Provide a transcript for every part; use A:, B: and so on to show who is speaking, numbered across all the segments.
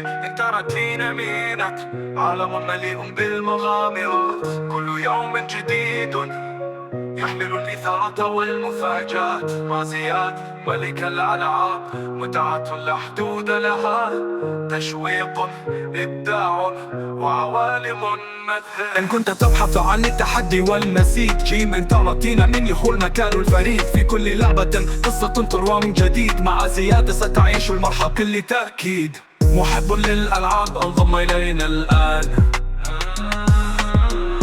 A: جيل انت رتين مينك، عالم مليء بالمغامرات، كل يوم جديد يحمل الإثارة والمفاجآت. مع زياد ملك الألعاب، متعة لا حدود لها، تشويق، إبداع، وعوالم مذهلة. إن كنت تبحث عن التحدي والمزيد، جيم انت رتين من يخول مكان الفريد. في كل لعبة قصة تروى من جديد، مع زياد ستعيش المرحلة بكل تأكيد. محب للألعاب انضم إلينا الآن،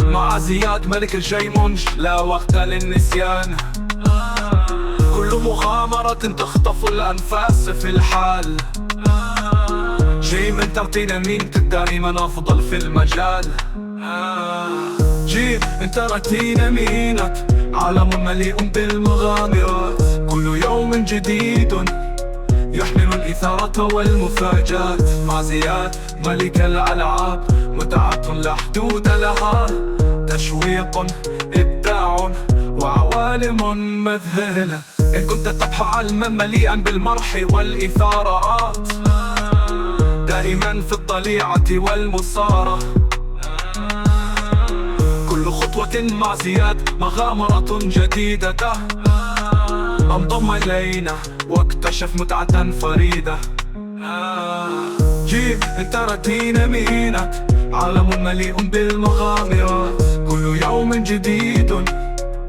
A: مع زياد ملك الجيمونج لا وقت للنسيان. كل مغامرة تخطف الأنفاس في الحال، جيم انت رتين مين دائما أفضل في المجال. جيم انت رتين مينك، عالم مليء بالمغامرات، كل يوم جديد يحمل الإثارة والمفاجآت. مع زياد ملك الألعاب، متعة لا حدود لها، تشويق، إبداع، وعوالم مذهلة. إن كنت تبحث عالما مليئا بالمرح والإثارات، دائما في الطليعة والمثارة، كل خطوة مع زياد مغامرة جديدة. انضم إلينا واكتشف متعة فريدة. جيب انت رتين مينك، عالم مليء بالمغامرات، كل يوم جديد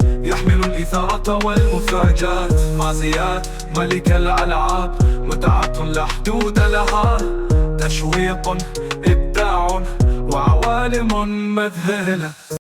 A: يحمل الإثارة والمفاجآت. مع زياد ملك الألعاب، متعة لا حدود لها، تشويق، إبداع، وعوالم مذهلة.